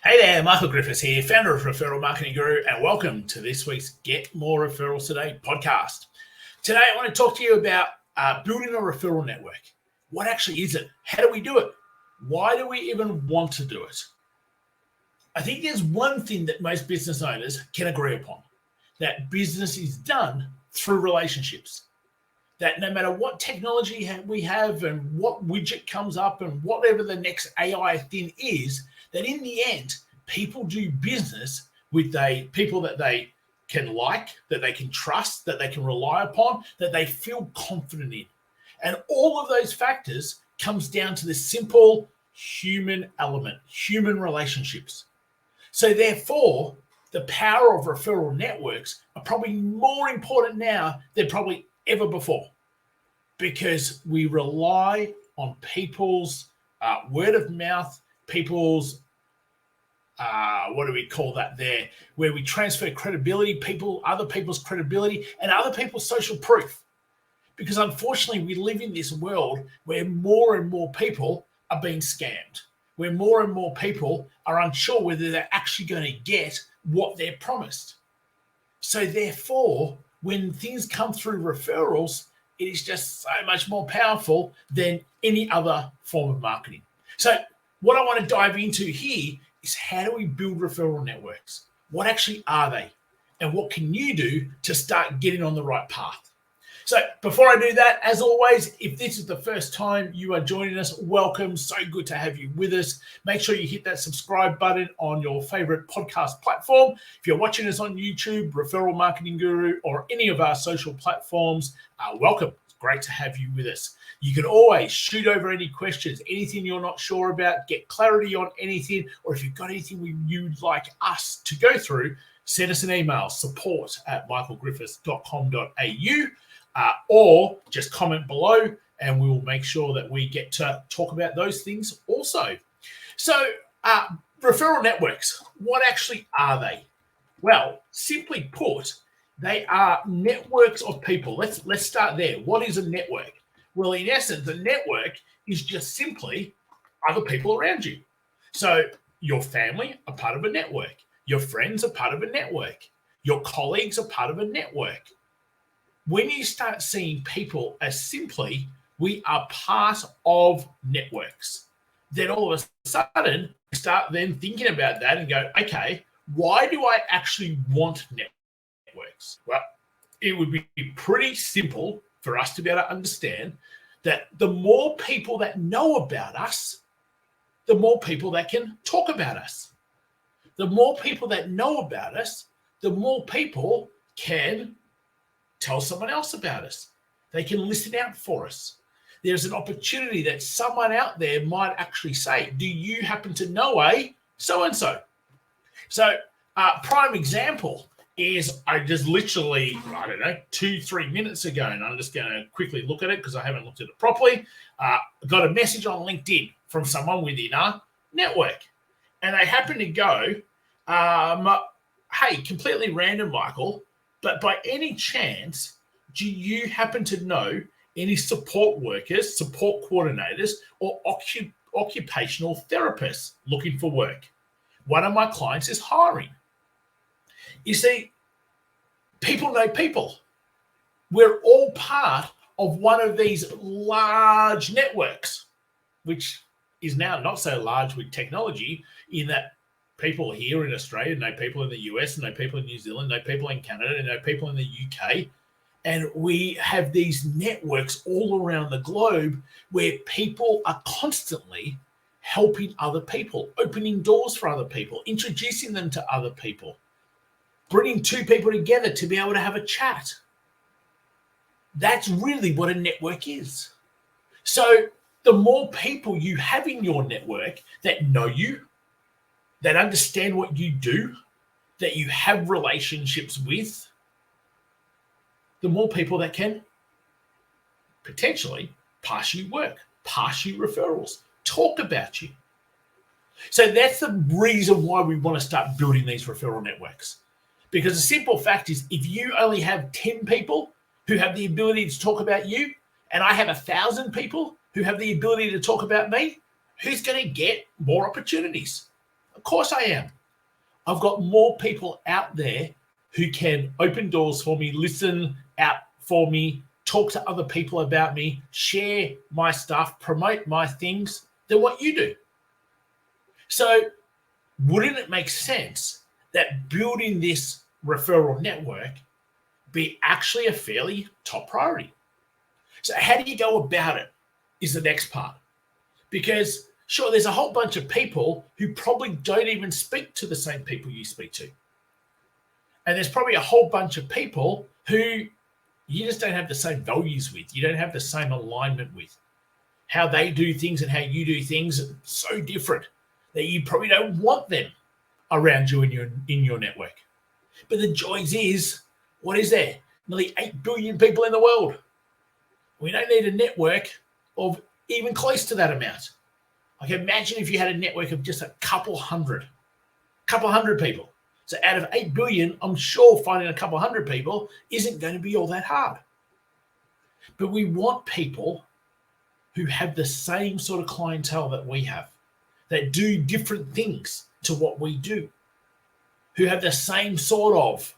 Hey there, Michael Griffiths here, founder of Referral Marketing Guru, and welcome to this week's Get More Referrals Today podcast. Today, I want to talk to you about building a referral network. What actually is it? How do we do it? Why do we even want to do it? I think there's one thing that most business owners can agree upon, that business is done through relationships. That no matter what technology we have and what widget comes up and whatever the next AI thing is, that in the end, people do business with people that they can like, that they can trust, that they can rely upon, that they feel confident in. And all of those factors comes down to the simple human element, human relationships. So therefore, the power of referral networks are probably more important now than probably ever before, because we rely on people's word of mouth, people's what do we call that there, where we transfer credibility, other people's credibility, and other people's social proof. Because unfortunately, we live in this world where more and more people are being scammed, where more and more people are unsure whether they're actually going to get what they're promised. So therefore, when things come through referrals, it is just so much more powerful than any other form of marketing. So what I want to dive into here is, how do we build referral networks? What actually are they? And what can you do to start getting on the right path? So before I do that, as always, if this is the first time you are joining us, welcome. So good to have you with us. Make sure you hit that subscribe button on your favorite podcast platform. If you're watching us on YouTube, Referral Marketing Guru, or any of our social platforms, welcome. It's great to have you with us. You can always shoot over any questions, anything you're not sure about, get clarity on anything, or if you've got anything you'd like us to go through, send us an email, support@michaelgriffiths.com.au. Or just comment below and we will make sure that we get to talk about those things also. So referral networks, what actually are they? Well, simply put, they are networks of people. Let's start there. What is a network? Well, in essence, a network is just simply other people around you. So your family are part of a network. Your friends are part of a network. Your colleagues are part of a network. When you start seeing people as simply, we are part of networks, then all of a sudden, you start then thinking about that and go, okay, why do I actually want networks? Well, it would be pretty simple for us to be able to understand that the more people that know about us, the more people that can talk about us. The more people that know about us, the more people can tell someone else about us. They can listen out for us. There's an opportunity that someone out there might actually say, do you happen to know a so-and-so? So prime example is, I just literally, 2-3 minutes ago, and I'm just going to quickly look at it because I haven't looked at it properly, got a message on LinkedIn from someone within our network. And they happen to go, hey, completely random, Michael, but by any chance, do you happen to know any support workers, support coordinators, or occupational therapists looking for work? One of my clients is hiring. You see, people know people. We're all part of one of these large networks, which is now not so large with technology, in that people here in Australia know people in the US, know people in New Zealand, know people in Canada, know people in the UK. And we have these networks all around the globe where people are constantly helping other people, opening doors for other people, introducing them to other people, bringing two people together to be able to have a chat. That's really what a network is. So the more people you have in your network that know you, that understand what you do, that you have relationships with, the more people that can potentially pass you work, pass you referrals, talk about you. So that's the reason why we want to start building these referral networks. Because the simple fact is, if you only have 10 people who have the ability to talk about you, and I have 1,000 people who have the ability to talk about me, who's going to get more opportunities? Of course I am. I've got more people out there who can open doors for me, listen out for me, talk to other people about me, share my stuff, promote my things than what you do. So wouldn't it make sense that building this referral network be actually a fairly top priority? So how do you go about it is the next part. Because sure, there's a whole bunch of people who probably don't even speak to the same people you speak to. And there's probably a whole bunch of people who you just don't have the same values with. You don't have the same alignment with. How they do things and how you do things are so different that you probably don't want them around you in your network. But the joy is, what is there? Nearly 8 billion people in the world. We don't need a network of even close to that amount. Like imagine if you had a network of just a couple hundred people. So out of 8 billion, I'm sure finding a couple hundred people isn't going to be all that hard. But we want people who have the same sort of clientele that we have, that do different things to what we do, who have the same sort of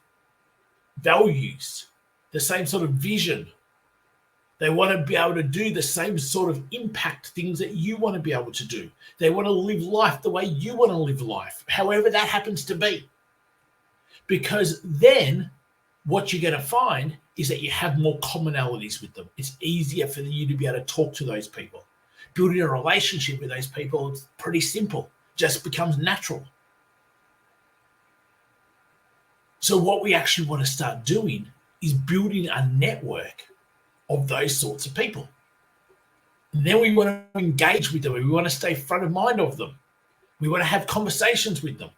values, the same sort of vision. They want to be able to do the same sort of impact things that you want to be able to do. They want to live life the way you want to live life, however that happens to be. Because then what you're going to find is that you have more commonalities with them. It's easier for you to be able to talk to those people. Building a relationship with those people is pretty simple, just becomes natural. So what we actually want to start doing is building a network of those sorts of people. And then we want to engage with them. We want to stay front of mind of them. We want to have conversations with them.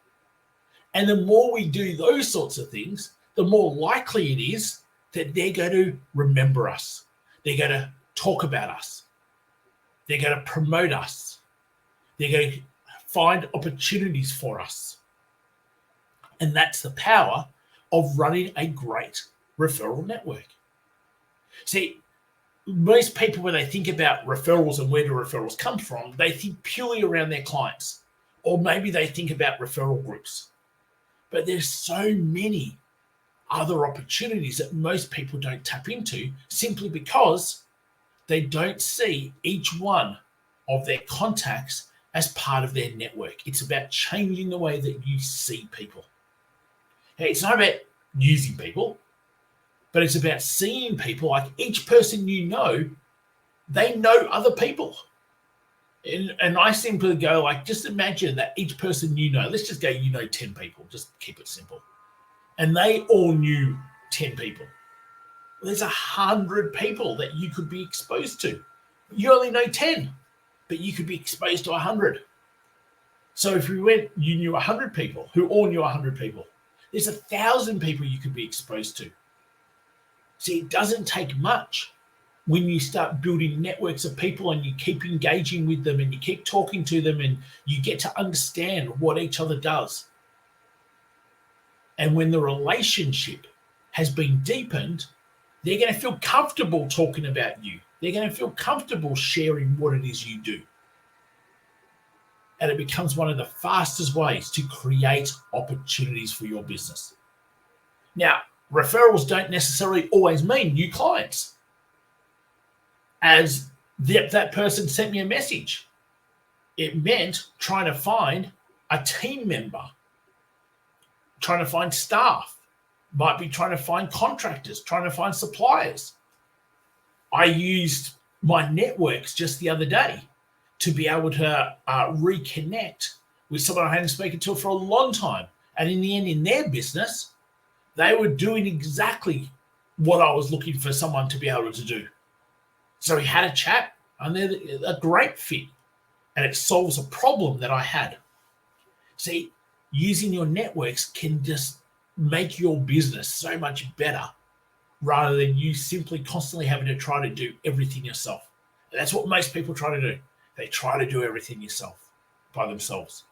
And the more we do those sorts of things, the more likely it is that they're going to remember us. They're going to talk about us. They're going to promote us. They're going to find opportunities for us. And that's the power of running a great referral network. See, most people, when they think about referrals and where do referrals come from, they think purely around their clients, or maybe they think about referral groups. But there's so many other opportunities that most people don't tap into simply because they don't see each one of their contacts as part of their network. It's about changing the way that you see people. Hey, it's not about using people, but it's about seeing people like each person you know, they know other people. And I simply go like, just imagine that each person you know, let's just go, 10 people, just keep it simple. And they all knew 10 people. Well, there's 100 people that you could be exposed to. You only know 10, but you could be exposed to 100. So if we went, you knew 100 people who all knew 100 people. There's 1,000 people you could be exposed to. See, it doesn't take much when you start building networks of people and you keep engaging with them and you keep talking to them and you get to understand what each other does. And when the relationship has been deepened, they're going to feel comfortable talking about you. They're going to feel comfortable sharing what it is you do. And it becomes one of the fastest ways to create opportunities for your business. Now, referrals don't necessarily always mean new clients. As that person sent me a message, it meant trying to find a team member, trying to find staff, might be trying to find contractors, trying to find suppliers. I used my networks just the other day to be able to reconnect with someone I hadn't spoken to for a long time. And in the end, in their business, they were doing exactly what I was looking for someone to be able to do. So we had a chat, and they're a great fit, and it solves a problem that I had. See, using your networks can just make your business so much better rather than you simply constantly having to try to do everything yourself. And that's what most people try to do. They try to do everything yourself by themselves.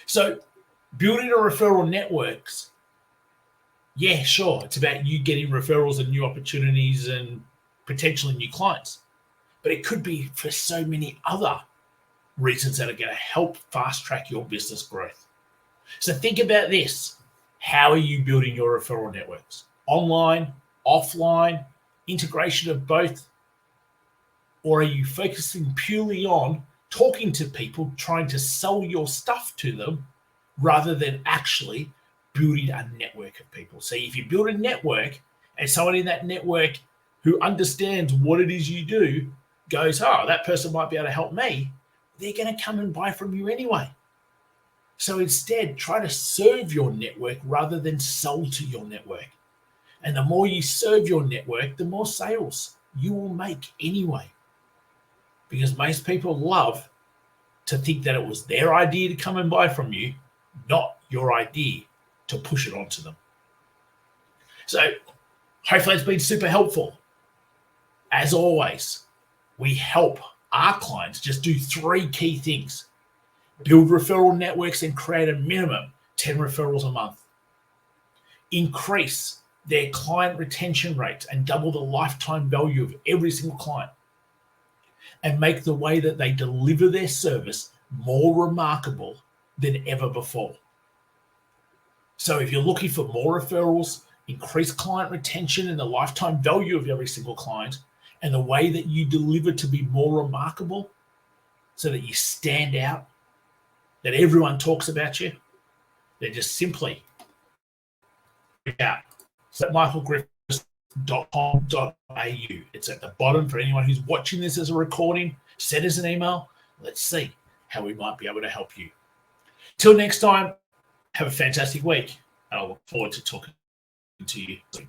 So building a referral networks, yeah, sure, it's about you getting referrals and new opportunities and potentially new clients. But it could be for so many other reasons that are going to help fast track your business growth. So think about this. How are you building your referral networks? Online, offline, integration of both? Or are you focusing purely on talking to people, trying to sell your stuff to them, rather than actually building a network of people? So if you build a network and someone in that network who understands what it is you do goes, oh, that person might be able to help me, they're going to come and buy from you anyway. So instead, try to serve your network rather than sell to your network. And the more you serve your network, the more sales you will make anyway. Because most people love to think that it was their idea to come and buy from you, not your idea to push it onto them. So hopefully it's been super helpful. As always, we help our clients just do 3 key things: build referral networks and create a minimum 10 referrals a month, increase their client retention rates and double the lifetime value of every single client, and make the way that they deliver their service more remarkable than ever before. So if you're looking for more referrals, increased client retention and the lifetime value of every single client, and the way that you deliver to be more remarkable so that you stand out, that everyone talks about you, then just simply check out michaelgriffiths.com.au. It's at the bottom for anyone who's watching this as a recording. Send us an email. Let's see how we might be able to help you. Till next time, have a fantastic week, and I look forward to talking to you soon.